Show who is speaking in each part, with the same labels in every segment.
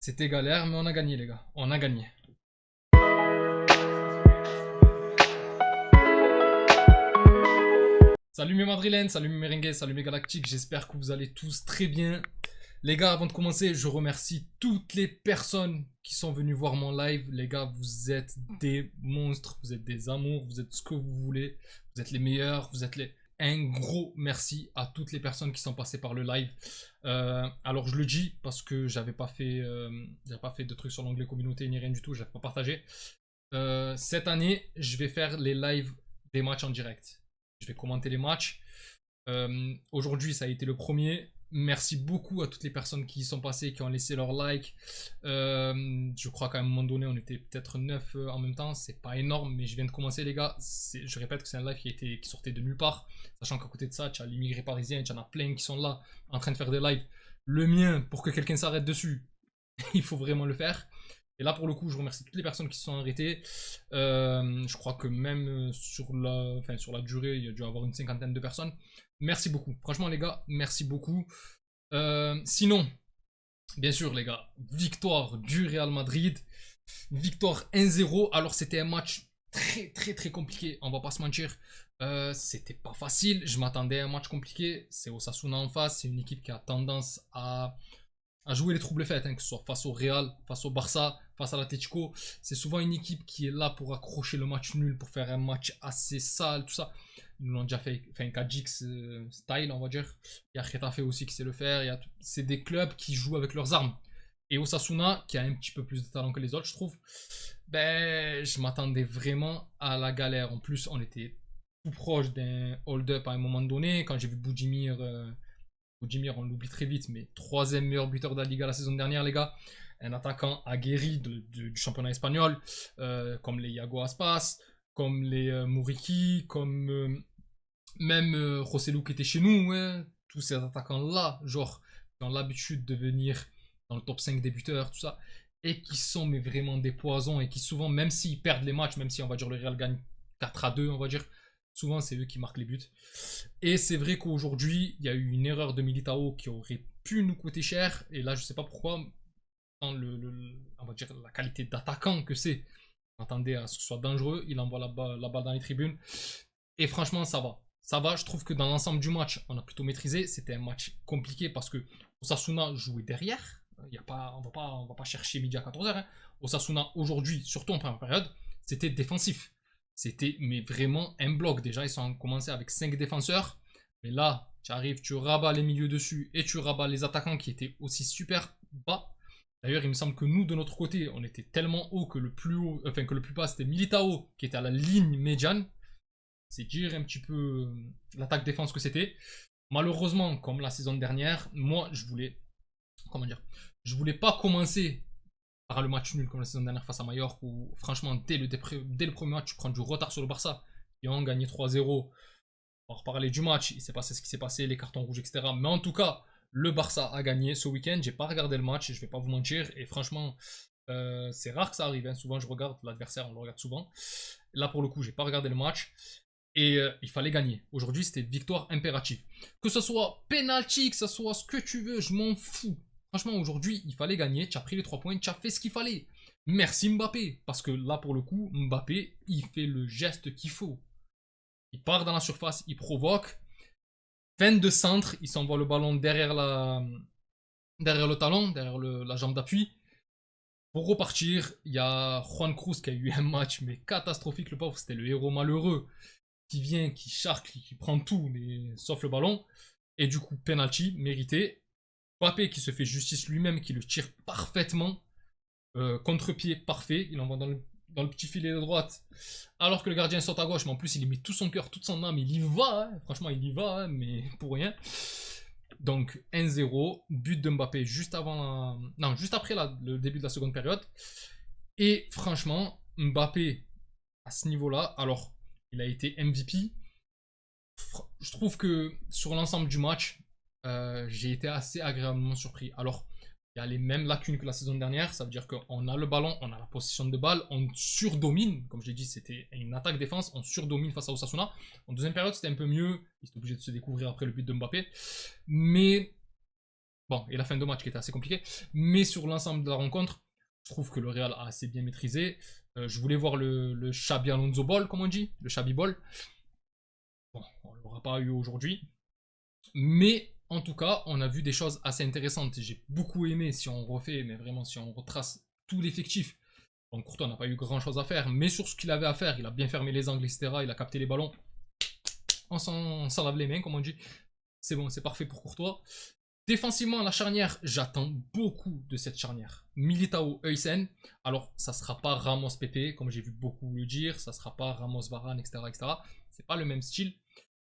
Speaker 1: C'était galère, mais on a gagné, les gars. On a gagné. Salut mes madrilènes, salut mes merengues, salut mes galactiques. J'espère que vous allez tous très bien. Les gars, avant de commencer, je remercie toutes les personnes qui sont venues voir mon live. Les gars, vous êtes des monstres, vous êtes des amours, vous êtes ce que vous voulez. Vous êtes les meilleurs, vous êtes les... Un gros merci à toutes les personnes qui sont passées par le live. Alors je le dis parce que j'avais pas fait de trucs sur l'onglet communauté ni rien du tout, j'avais pas partagé. Cette année, je vais faire les lives des matchs en direct. Je vais commenter les matchs. Aujourd'hui, ça a été le premier. Merci beaucoup à toutes les personnes qui y sont passées, qui ont laissé leur like. Je crois qu'à un moment donné, on était peut-être 9 en même temps. C'est pas énorme, mais je viens de commencer, les gars. Je répète que c'est un live qui sortait de nulle part. Sachant qu'à côté de ça, tu as l'immigré parisien, tu en as plein qui sont là, en train de faire des lives. Le mien, pour que quelqu'un s'arrête dessus, il faut vraiment le faire. Et là, pour le coup, je remercie toutes les personnes qui se sont arrêtées. Je crois que même sur la durée, il y a dû y avoir une cinquantaine de personnes. Merci beaucoup. Franchement, les gars, merci beaucoup. Sinon, bien sûr, les gars, victoire du Real Madrid. Victoire 1-0. Alors, c'était un match très compliqué. On va pas se mentir. C'était pas facile. Je m'attendais à un match compliqué. C'est Osasuna en face. C'est une équipe qui a tendance à jouer les troubles faits, que ce soit face au Real, face au Barça, face à l'Atlético. C'est souvent une équipe qui est là pour accrocher le match nul, pour faire un match assez sale, tout ça. Ils nous l'ont déjà fait, un Cadix style, on va dire. Il y a Getafe aussi qui sait le faire. C'est des clubs qui jouent avec leurs armes. Et Osasuna, qui a un petit peu plus de talent que les autres, je trouve, ben, je m'attendais vraiment à la galère. En plus, on était tout proche d'un hold-up à un moment donné. Quand j'ai vu Boudimir... Budimir, on l'oublie très vite, mais troisième meilleur buteur de la Liga la saison dernière, les gars. Un attaquant aguerri du championnat espagnol, comme les Iago Aspas, comme les Muriqi, comme même Rossellou qui était chez nous. Ouais. Tous ces attaquants-là, genre, qui ont l'habitude de venir dans le top 5 des buteurs, tout ça, et qui sont mais vraiment des poisons, et qui souvent, même s'ils perdent les matchs, même si on va dire le Real gagne 4-2, on va dire, souvent, c'est eux qui marquent les buts. Et c'est vrai qu'aujourd'hui, il y a eu une erreur de Militao qui aurait pu nous coûter cher. Et là, je ne sais pas pourquoi, dans on va dire la qualité d'attaquant que c'est, on attendait à ce que ce soit dangereux. Il envoie la balle dans les tribunes. Et franchement, ça va. Ça va, je trouve que dans l'ensemble du match, on a plutôt maîtrisé. C'était un match compliqué parce que Osasuna jouait derrière. On va pas chercher midi à 14h. Hein. Osasuna, aujourd'hui, surtout en première période, c'était défensif. C'était mais vraiment un bloc. Déjà, ils ont commencé avec 5 défenseurs. Mais là, tu arrives, tu rabats les milieux dessus et tu rabats les attaquants qui étaient aussi super bas. D'ailleurs, il me semble que nous, de notre côté, on était tellement haut que le plus bas, c'était Militao qui était à la ligne médiane. C'est dire un petit peu l'attaque-défense que c'était. Malheureusement, comme la saison dernière, moi, je voulais pas commencer par le match nul comme la saison dernière face à Mallorca où franchement dès le premier match tu prends du retard sur le Barça et on gagné 3-0. On va reparler du match, il s'est passé ce qui s'est passé, les cartons rouges, etc. Mais en tout cas, le Barça a gagné ce week-end. J'ai pas regardé le match, je vais pas vous mentir. Et franchement, c'est rare que ça arrive. Hein. Souvent, je regarde l'adversaire, on le regarde souvent. Là, pour le coup, j'ai pas regardé le match. Et il fallait gagner. Aujourd'hui, c'était victoire impérative. Que ce soit penalty, que ce soit ce que tu veux, je m'en fous. Franchement, aujourd'hui, il fallait gagner. Tu as pris les 3 points, tu as fait ce qu'il fallait. Merci Mbappé. Parce que là, pour le coup, Mbappé, il fait le geste qu'il faut. Il part dans la surface, il provoque. Fin de centre, il s'envoie le ballon derrière le talon, derrière la jambe d'appui. Pour repartir, il y a Juan Cruz qui a eu un match mais catastrophique, le pauvre, c'était le héros malheureux qui vient, qui charcle, qui prend tout, mais sauf le ballon. Et du coup, penalty, mérité. Mbappé qui se fait justice lui-même, qui le tire parfaitement. Contre-pied parfait, il envoie dans le petit filet de droite. Alors que le gardien saute à gauche, mais en plus il y met tout son cœur, toute son âme, il y va. Hein. Franchement, il y va, hein, mais pour rien. Donc 1-0, but de Mbappé juste après le début de la seconde période. Et franchement, Mbappé, à ce niveau-là, alors il a été MVP. Je trouve que sur l'ensemble du match, j'ai été assez agréablement surpris. Alors, il y a les mêmes lacunes que la saison dernière, ça veut dire qu'on a le ballon, on a la possession de balle, on surdomine, comme je l'ai dit, c'était une attaque-défense, on surdomine face à Osasuna. En deuxième période, c'était un peu mieux, ils étaient obligés de se découvrir après le but de Mbappé. Mais Bon, et la fin de match qui était assez compliquée. Mais sur l'ensemble de la rencontre, je trouve que le Real a assez bien maîtrisé. Je voulais voir le Xabi Alonso Ball, comme on dit, le Xabi Ball. Bon, on ne l'aura pas eu aujourd'hui. Mais en tout cas, on a vu des choses assez intéressantes. J'ai beaucoup aimé, si on refait, mais vraiment, si on retrace tout l'effectif. Donc Courtois n'a pas eu grand chose à faire, mais sur ce qu'il avait à faire, il a bien fermé les angles, etc. Il a capté les ballons. On s'en lave les mains, comme on dit. C'est bon, c'est parfait pour Courtois. Défensivement, la charnière, j'attends beaucoup de cette charnière. Militao, Huysen. Alors, ça ne sera pas Ramos PP, comme j'ai vu beaucoup le dire. Ça ne sera pas Ramos Varane, etc. etc. C'est pas le même style.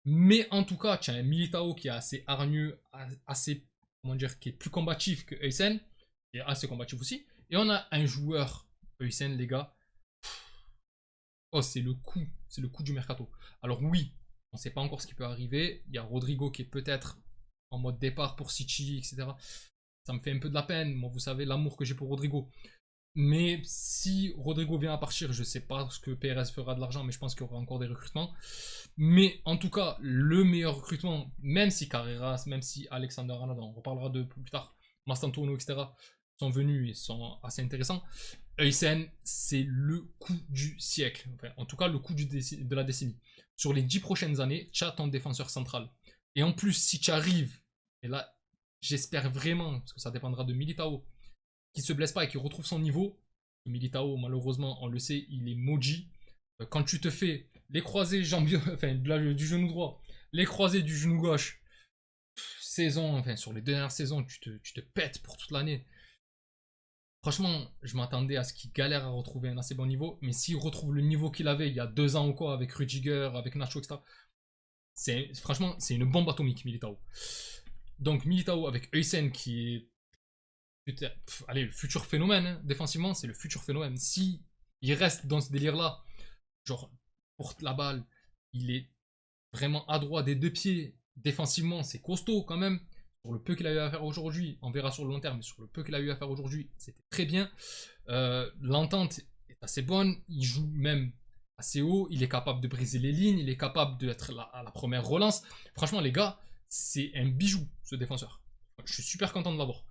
Speaker 1: Mais en tout cas, tu as un Militao qui est assez hargneux, assez, comment dire, qui est plus combatif que Huysen. Qui est assez combatif aussi. Et on a un joueur, Huysen, les gars. Oh, c'est le coup du mercato. Alors oui, on ne sait pas encore ce qui peut arriver. Il y a Rodrigo qui est peut-être en mode départ pour City, etc. Ça me fait un peu de la peine. Moi, vous savez l'amour que j'ai pour Rodrigo. Mais si Rodrigo vient à partir, je ne sais pas ce que Pérez fera de l'argent, mais je pense qu'il y aura encore des recrutements. Mais en tout cas, le meilleur recrutement, même si Carreras, même si Alexander Arnold, on reparlera de plus tard, Mastantuono, etc., sont venus et sont assez intéressants. Huysen, c'est le coup du siècle. Enfin, en tout cas, le coup de la décennie. Sur les 10 prochaines années, tu as ton défenseur central. Et en plus, si tu arrives, et là, j'espère vraiment, parce que ça dépendra de Militao, qui se blesse pas et qui retrouve son niveau. Militao, malheureusement, on le sait, il est maudit. Quand tu te fais les croisés enfin, du genou droit, les croisés du genou gauche, saison, enfin, sur les dernières saisons, tu te pètes pour toute l'année. Franchement, je m'attendais à ce qu'il galère à retrouver un assez bon niveau, mais s'il retrouve le niveau qu'il avait il y a 2 ans ou quoi, avec Rudiger, avec Nacho, etc., franchement, c'est une bombe atomique, Militao. Donc, Militao avec Huysen qui est allez, le futur phénomène, hein. Défensivement, c'est le futur phénomène. Si il reste dans ce délire-là, genre, porte la balle, il est vraiment adroit des 2 pieds, défensivement, c'est costaud quand même. Sur le peu qu'il a eu à faire aujourd'hui, on verra sur le long terme, mais sur le peu qu'il a eu à faire aujourd'hui, c'était très bien. L'entente est assez bonne, il joue même assez haut, il est capable de briser les lignes, il est capable d'être à la première relance. Franchement, les gars, c'est un bijou, ce défenseur. Je suis super content de l'avoir.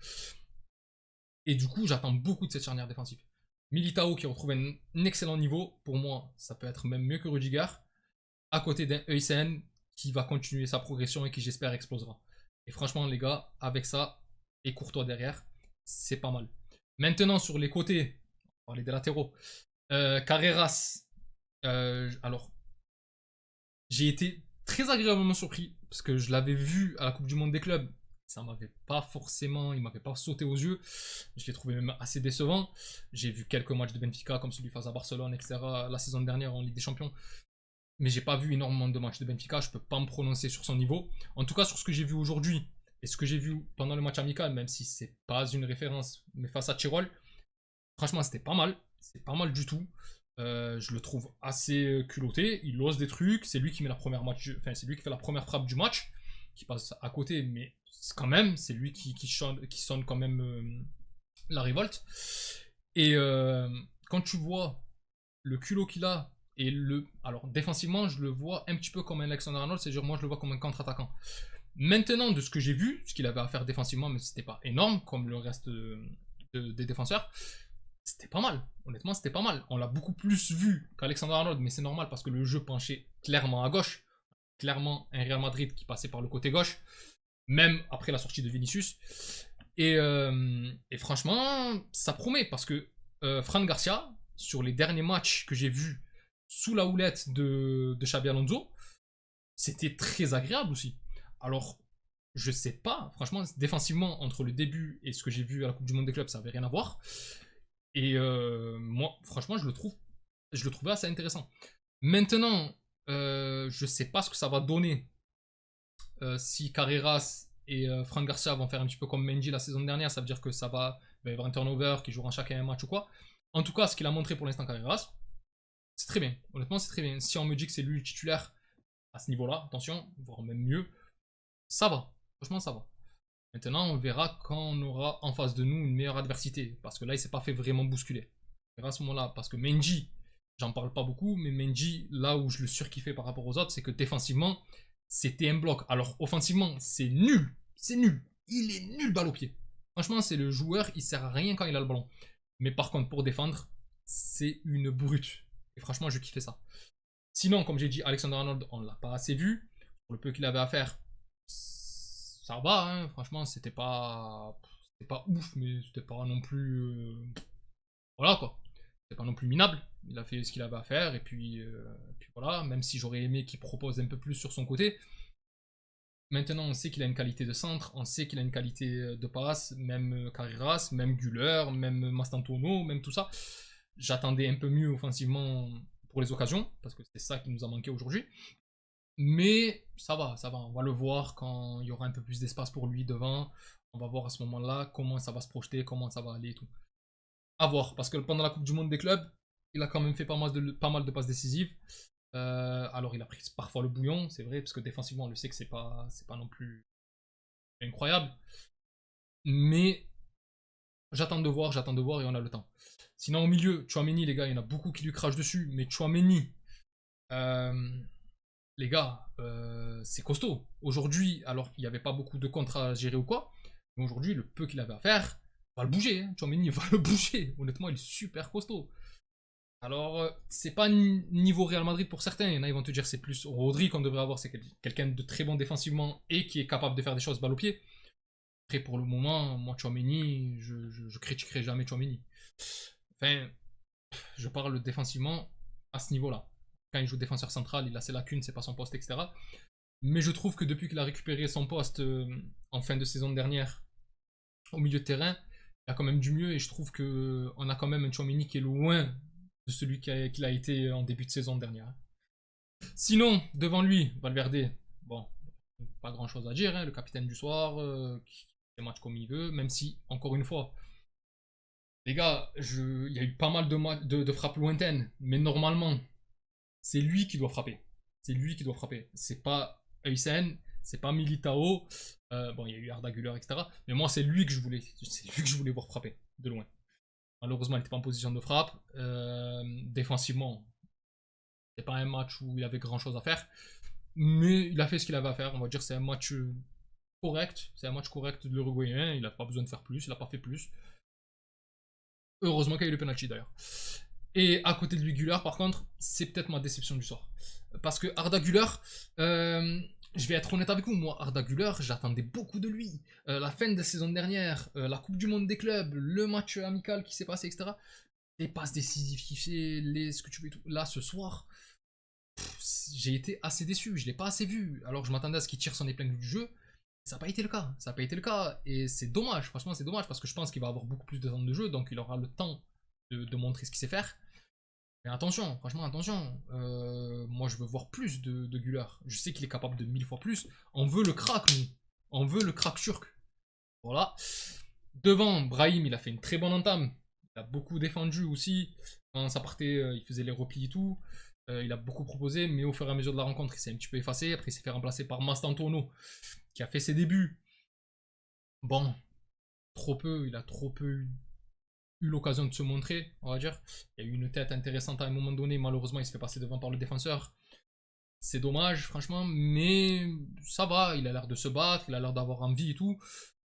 Speaker 1: Et du coup, j'attends beaucoup de cette charnière défensive. Militao qui retrouve un excellent niveau. Pour moi, ça peut être même mieux que Rudiger. À côté d'un Huysen qui va continuer sa progression et qui, j'espère, explosera. Et franchement, les gars, avec ça, et Courtois derrière, c'est pas mal. Maintenant, sur les côtés, on va parler des latéraux. Carreras. Alors, j'ai été très agréablement surpris parce que je l'avais vu à la Coupe du Monde des clubs. Ça m'avait pas forcément, il m'avait pas sauté aux yeux. Je l'ai trouvé même assez décevant. J'ai vu quelques matchs de Benfica comme celui face à Barcelone, etc. la saison dernière en Ligue des Champions. Mais j'ai pas vu énormément de matchs de Benfica. Je peux pas me prononcer sur son niveau. En tout cas, sur ce que j'ai vu aujourd'hui et ce que j'ai vu pendant le match amical, même si c'est pas une référence, mais face à Tirol, franchement, c'était pas mal. C'est pas mal du tout. Je le trouve assez culotté. Il ose des trucs. C'est lui qui met c'est lui qui fait la première frappe du match, qui passe à côté, mais quand même, c'est lui qui sonne quand même la révolte. Et quand tu vois le culot qu'il a et alors défensivement, je le vois un petit peu comme un Alexander Arnold, c'est-à-dire moi je le vois comme un contre-attaquant. Maintenant, de ce que j'ai vu, ce qu'il avait à faire défensivement, mais c'était pas énorme comme le reste des défenseurs. C'était pas mal, honnêtement c'était pas mal. On l'a beaucoup plus vu qu'Alexander Arnold, mais c'est normal parce que le jeu penchait clairement à gauche. Clairement un Real Madrid qui passait par le côté gauche, même après la sortie de Vinicius. Et franchement, ça promet parce que Fran Garcia, sur les derniers matchs que j'ai vus sous la houlette de Xabi Alonso, c'était très agréable aussi. Alors, je sais pas, franchement, défensivement, entre le début et ce que j'ai vu à la Coupe du Monde des clubs, ça avait rien à voir. Et moi, franchement, je le trouvais assez intéressant. Maintenant, je sais pas ce que ça va donner si Carreras et Fran Garcia vont faire un petit peu comme Mendy la saison dernière. Ça veut dire que il va y avoir un turnover, qui jouera chacun un match ou quoi. En tout cas, ce qu'il a montré pour l'instant Carreras, c'est très bien. Honnêtement, c'est très bien. Si on me dit que c'est lui le titulaire à ce niveau-là, attention, voire même mieux, ça va. Franchement, ça va. Maintenant, on verra quand on aura en face de nous une meilleure adversité. Parce que là, il s'est pas fait vraiment bousculer. On verra à ce moment-là. Parce que Mendy, j'en parle pas beaucoup, mais Mendy, là où je le surkiffais par rapport aux autres, c'est que défensivement, c'était un bloc. Alors, offensivement, c'est nul. C'est nul. il est nul balle au pied. Franchement, c'est le joueur, il sert à rien quand il a le ballon. Mais par contre, pour défendre, c'est une brute. Et franchement, je kiffais ça. Sinon, comme j'ai dit, Alexander Arnold, on l'a pas assez vu. Pour le peu qu'il avait à faire, ça va, hein. Franchement, c'était pas ouf, mais c'était pas non plus, voilà quoi. C'était pas non plus minable. Il a fait ce qu'il avait à faire, et puis voilà. Même si j'aurais aimé qu'il propose un peu plus sur son côté. Maintenant, on sait qu'il a une qualité de centre, on sait qu'il a une qualité de passe, même Carreras, même Güler, même Mastantuono, même tout ça. J'attendais un peu mieux offensivement pour les occasions, parce que c'est ça qui nous a manqué aujourd'hui. Mais ça va, on va le voir quand il y aura un peu plus d'espace pour lui devant. On va voir à ce moment-là comment ça va se projeter, comment ça va aller et tout. À voir, parce que pendant la Coupe du Monde des clubs, il a quand même fait pas mal de passes décisives. Alors il a pris parfois le bouillon, c'est vrai, parce que défensivement on le sait que c'est pas non plus incroyable. Mais j'attends de voir et on a le temps. Sinon au milieu, Chouameni, les gars, il y en a beaucoup qui lui crachent dessus, mais Chouameni, les gars, c'est costaud. Aujourd'hui, alors qu'il n'y avait pas beaucoup de contrats à gérer ou quoi, mais aujourd'hui, le peu qu'il avait à faire, va le bouger. Hein. Chouameni va le bouger. Honnêtement, il est super costaud. Alors, c'est pas niveau Real Madrid pour certains. Il y en a, ils vont te dire c'est plus Rodri qu'on devrait avoir. C'est quelqu'un de très bon défensivement et qui est capable de faire des choses balle au pied. Après, pour le moment, moi, Chouameni, je critiquerai jamais Chouameni. Enfin, je parle défensivement à ce niveau-là. Quand il joue défenseur central, il a ses lacunes, c'est pas son poste, etc. Mais je trouve que depuis qu'il a récupéré son poste en fin de saison dernière, au milieu de terrain, il a quand même du mieux et je trouve qu'on a quand même un Chouameni qui est loin de celui qu'il a été en début de saison dernière. Sinon, devant lui, Valverde, bon, pas grand chose à dire, hein, le capitaine du soir, qui fait le match comme il veut, même si, encore une fois, les gars, il y a eu pas mal de frappes lointaines, mais normalement, c'est lui qui doit frapper. C'est lui qui doit frapper. C'est pas Heusen, c'est pas Militao. Bon, il y a eu Arda Güler, etc. Mais moi, c'est lui que je voulais. C'est lui que je voulais voir frapper, de loin. Malheureusement, il n'était pas en position de frappe. Défensivement, c'est pas un match où il avait grand chose à faire. Mais il a fait ce qu'il avait à faire. On va dire c'est un match correct. C'est un match correct de l'Uruguayen. Il n'a pas besoin de faire plus. Il n'a pas fait plus. Heureusement qu'il y a eu le penalty d'ailleurs. Et à côté de lui, Güler, par contre, c'est peut-être ma déception du soir. Parce que Arda Güler, je vais être honnête avec vous, moi, Arda Güler, j'attendais beaucoup de lui. La fin de la saison dernière, la Coupe du Monde des clubs, le match amical qui s'est passé, etc. Les passes décisives qu'il fait, ce que tu veux et tout. Là, ce soir, j'ai été assez déçu, je l'ai pas assez vu. Alors je m'attendais à ce qu'il tire son épingle du jeu. Ça n'a pas été le cas. Ça n'a pas été le cas. Et c'est dommage, franchement, c'est dommage parce que je pense qu'il va avoir beaucoup plus de temps de jeu, donc il aura le temps de montrer ce qu'il sait faire. Mais attention, franchement, attention. Moi, je veux voir plus de Güler. Je sais qu'il est capable de 1000 fois plus. On veut le crack, nous. On veut le crack turc. Voilà. Devant, Brahim, il a fait une très bonne entame. Il a beaucoup défendu aussi. Quand ça partait, il faisait les replis et tout. Il a beaucoup proposé, mais au fur et à mesure de la rencontre, il s'est un petit peu effacé. Après, il s'est fait remplacer par Mastantuono, qui a fait ses débuts. Bon, trop peu. Il a trop peu eu l'occasion de se montrer, on va dire. Il y a eu une tête intéressante à un moment donné, malheureusement il se fait passer devant par le défenseur. C'est dommage, franchement, mais ça va, il a l'air de se battre, il a l'air d'avoir envie et tout.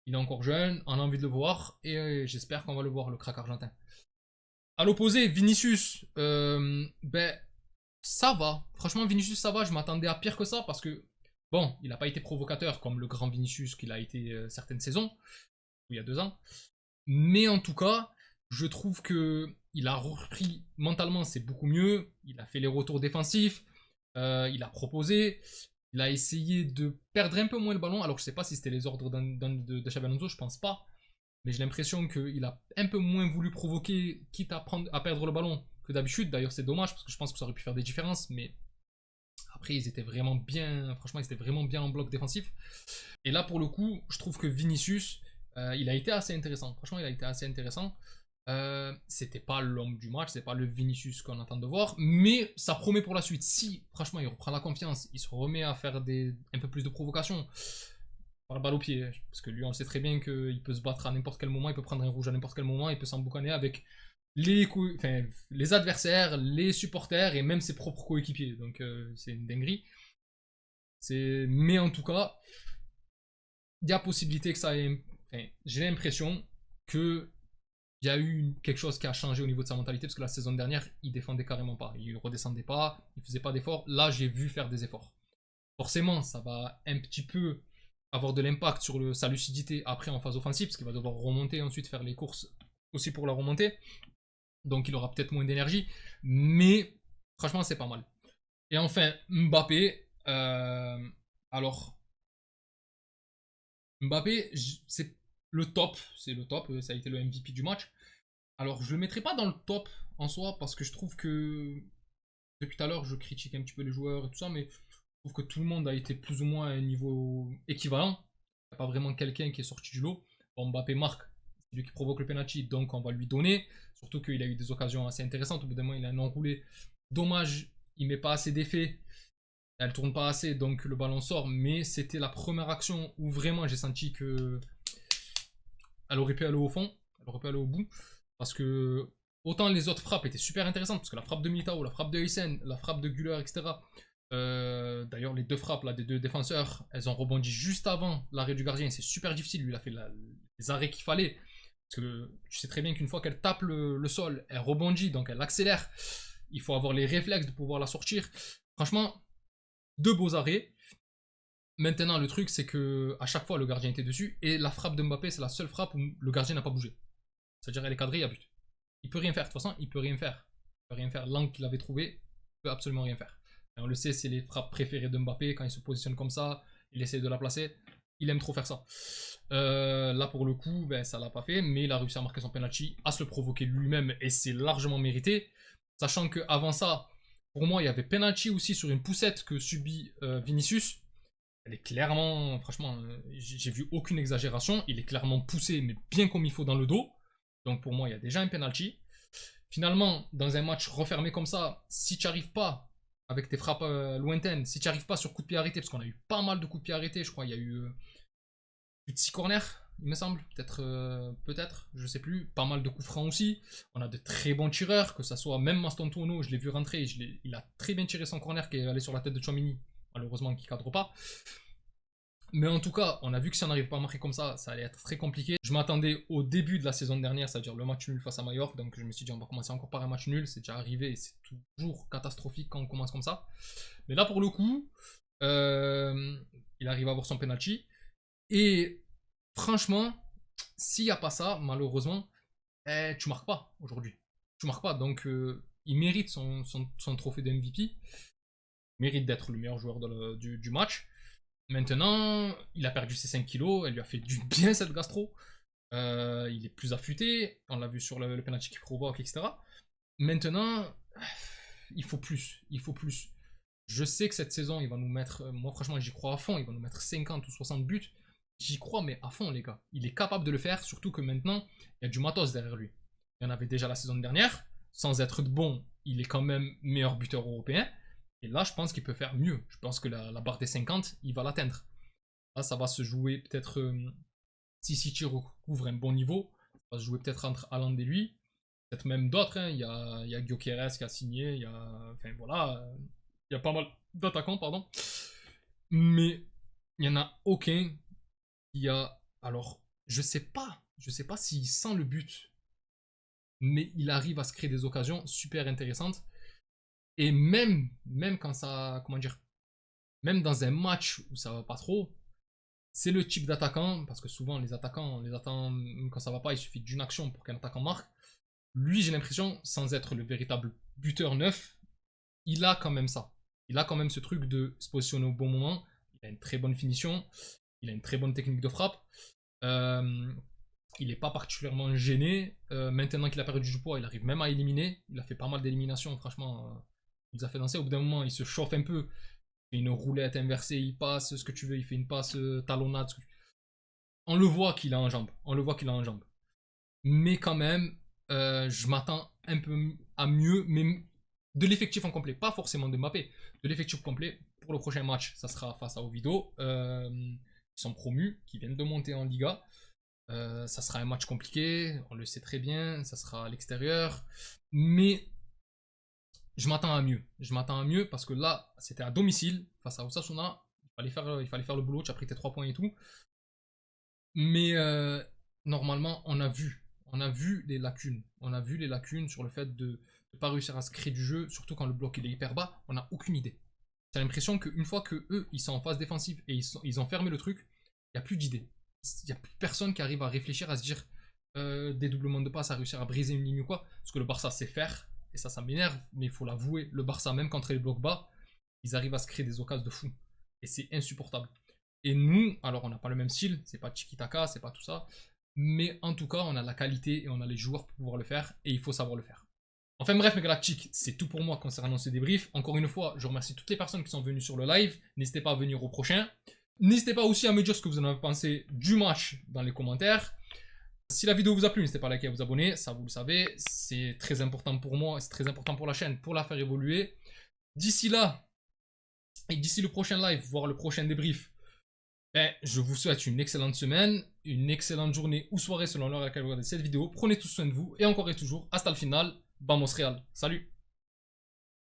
Speaker 1: Il est encore jeune, on a envie de le voir, et j'espère qu'on va le voir, le crack argentin. À l'opposé, Vinicius, ben, ça va. Franchement, Vinicius, ça va, je m'attendais à pire que ça, parce que, bon, il n'a pas été provocateur comme le grand Vinicius qu'il a été certaines saisons, il y a 2 ans. Mais en tout cas, je trouve que il a repris mentalement, c'est beaucoup mieux. Il a fait les retours défensifs, il a proposé, il a essayé de perdre un peu moins le ballon. Alors je sais pas si c'était les ordres de Xabi Alonso, je pense pas. Mais j'ai l'impression qu'il a un peu moins voulu provoquer, quitte à perdre le ballon que d'habitude. D'ailleurs c'est dommage parce que je pense que ça aurait pu faire des différences. Mais après ils étaient vraiment bien, franchement ils étaient vraiment bien en bloc défensif. Et là pour le coup, je trouve que Vinicius, il a été assez intéressant. Franchement il a été assez intéressant. C'était pas l'homme du match, c'est pas le Vinicius qu'on attend de voir, mais ça promet pour la suite. Si, franchement, il reprend la confiance, il se remet à faire un peu plus de provocation par la balle au pied, parce que lui, on sait très bien qu'il peut se battre à n'importe quel moment, il peut prendre un rouge à n'importe quel moment, il peut s'emboucaner avec les adversaires, les supporters et même ses propres coéquipiers. Donc, c'est une dinguerie. Mais en tout cas, il y a possibilité que ça ait... Enfin, j'ai l'impression que il y a eu quelque chose qui a changé au niveau de sa mentalité, parce que la saison dernière, il défendait carrément pas. Il redescendait pas, il faisait pas d'efforts. Là, j'ai vu faire des efforts. Forcément, ça va un petit peu avoir de l'impact sur sa lucidité après en phase offensive, parce qu'il va devoir remonter ensuite, faire les courses aussi pour la remontée. Donc il aura peut-être moins d'énergie, mais franchement, c'est pas mal. Et enfin, Mbappé. Alors, Mbappé, c'est le top, ça a été le MVP du match. Alors, je le mettrai pas dans le top en soi, parce que je trouve que depuis tout à l'heure, je critique un petit peu les joueurs et tout ça, mais je trouve que tout le monde a été plus ou moins à un niveau équivalent. Il n'y a pas vraiment quelqu'un qui est sorti du lot. Bon, Mbappé marque, c'est lui qui provoque le penalty, donc on va lui donner. Surtout qu'il a eu des occasions assez intéressantes. Au bout d'un moment, il a un enroulé. Dommage, il met pas assez d'effet. Elle tourne pas assez, donc le ballon sort. Mais c'était la première action où vraiment j'ai senti que elle aurait pu aller au fond, elle aurait pu aller au bout. Parce que autant les autres frappes étaient super intéressantes, parce que la frappe de Militao, la frappe de Hysén, la frappe de Güler, etc. D'ailleurs, les deux frappes là, des deux défenseurs, elles ont rebondi juste avant l'arrêt du gardien. C'est super difficile, lui il a fait les arrêts qu'il fallait. Parce que tu sais très bien qu'une fois qu'elle tape le sol, elle rebondit, donc elle accélère. Il faut avoir les réflexes de pouvoir la sortir. Franchement, deux beaux arrêts. Maintenant, le truc, c'est que à chaque fois, le gardien était dessus. Et la frappe de Mbappé, c'est la seule frappe où le gardien n'a pas bougé. C'est-à-dire, elle est cadrée, il y a but. Il peut rien faire. De toute façon, il peut rien faire. Il peut rien faire. L'angle qu'il avait trouvé, il peut absolument rien faire. Et on le sait, c'est les frappes préférées de Mbappé. Quand il se positionne comme ça, il essaie de la placer. Il aime trop faire ça. Là, pour le coup, ben, ça l'a pas fait. Mais il a réussi à marquer son penalty, à se le provoquer lui-même. Et c'est largement mérité. Sachant qu'avant ça, pour moi, il y avait penalty aussi sur une poussette que subit Vinicius. Elle est clairement, franchement, j'ai vu aucune exagération. Il est clairement poussé, mais bien comme il faut dans le dos. Donc pour moi, il y a déjà un penalty. Finalement, dans un match refermé comme ça, si tu n'arrives pas avec tes frappes lointaines, si tu n'arrives pas sur coup de pied arrêté, parce qu'on a eu pas mal de coups de pied arrêtés, je crois, il y a eu plus de 6 corners, il me semble, peut-être, je sais plus, pas mal de coups francs aussi. On a de très bons tireurs, que ça soit même Mastantuono, je l'ai vu rentrer, il a très bien tiré son corner qui est allé sur la tête de Chouamini, malheureusement qui cadre pas. Mais en tout cas, on a vu que si on n'arrive pas à marquer comme ça allait être très compliqué. Je m'attendais au début de la saison dernière, c'est-à-dire le match nul face à Mallorca, donc je me suis dit on va commencer encore par un match nul, c'est déjà arrivé et c'est toujours catastrophique quand on commence comme ça. Mais là pour le coup, il arrive à avoir son penalty. Et franchement, s'il n'y a pas ça, malheureusement, tu marques pas aujourd'hui. Tu marques pas, donc il mérite son trophée de MVP, il mérite d'être le meilleur joueur du match. Maintenant, il a perdu ses 5 kilos, elle lui a fait du bien cette gastro. Il est plus affûté, on l'a vu sur le penalty qu'il provoque, etc. Maintenant, il faut plus, il faut plus. Je sais que cette saison, il va nous mettre, moi franchement j'y crois à fond, il va nous mettre 50 ou 60 buts. J'y crois, mais à fond les gars. Il est capable de le faire, surtout que maintenant, il y a du matos derrière lui. Il y en avait déjà la saison dernière, sans être de bon, il est quand même meilleur buteur européen. Et là, je pense qu'il peut faire mieux. Je pense que la barre des 50, il va l'atteindre. Là, ça va se jouer peut-être, si City recouvre un bon niveau, ça va se jouer peut-être entre Haaland et lui. Peut-être même d'autres, hein. Il y a Gyökeres qui a signé, il y a, enfin voilà, il y a pas mal d'attaquants, pardon. Mais il n'y en a aucun qui a, alors, je sais pas s'il sent le but, mais il arrive à se créer des occasions super intéressantes. Et même quand ça, comment dire, même dans un match où ça va pas trop, c'est le type d'attaquant, parce que souvent les attaquants, on les attend quand ça va pas, il suffit d'une action pour qu'un attaquant marque. Lui, j'ai l'impression, sans être le véritable buteur neuf, il a quand même ça. Il a quand même ce truc de se positionner au bon moment. Il a une très bonne finition, il a une très bonne technique de frappe. Il n'est pas particulièrement gêné. Maintenant qu'il a perdu du poids, il arrive même à éliminer. Il a fait pas mal d'éliminations, franchement. Il nous a fait danser. Au bout d'un moment, il se chauffe un peu. Il fait une roulette inversée, il passe ce que tu veux, il fait une passe talonnade. On le voit qu'il a en jambe. On le voit qu'il a en jambe. Mais quand même, je m'attends un peu à mieux, mais de l'effectif en complet. Pas forcément de Mbappé. De l'effectif complet pour le prochain match. Ça sera face à Oviedo. Ils sont promus, qui viennent de monter en Liga. Ça sera un match compliqué, on le sait très bien, ça sera à l'extérieur. Mais je m'attends à mieux. Je m'attends à mieux parce que là, c'était à domicile, face à Osasuna. Il fallait faire le boulot, tu as pris tes 3 points et tout. Mais normalement, on a vu les lacunes. On a vu les lacunes sur le fait de ne pas réussir à se créer du jeu, surtout quand le bloc il est hyper bas. On n'a aucune idée. J'ai l'impression qu'une fois que eux, ils sont en phase défensive et ils ont fermé le truc, il n'y a plus d'idées. Il n'y a plus personne qui arrive à réfléchir, à se dire dédoublement de passe, à réussir à briser une ligne ou quoi. Parce que le Barça sait faire, et ça m'énerve, mais il faut l'avouer, le Barça, même contre les blocs bas, ils arrivent à se créer des occasions de fou. Et c'est insupportable. Et nous, alors on n'a pas le même style, c'est pas tiki-taka, c'est pas tout ça. Mais en tout cas, on a la qualité et on a les joueurs pour pouvoir le faire, et il faut savoir le faire. Enfin bref, mes galactiques, c'est tout pour moi concernant ce débrief. Encore une fois, je remercie toutes les personnes qui sont venues sur le live. N'hésitez pas à venir au prochain. N'hésitez pas aussi à me dire ce que vous en avez pensé du match dans les commentaires. Si la vidéo vous a plu, n'hésitez pas à liker et à vous abonner, ça vous le savez. C'est très important pour moi, c'est très important pour la chaîne, pour la faire évoluer. D'ici là, et d'ici le prochain live, voire le prochain débrief, je vous souhaite une excellente semaine, une excellente journée ou soirée selon l'heure à laquelle vous regardez cette vidéo. Prenez tout soin de vous et encore et toujours, hasta le final, vamos Real. Salut!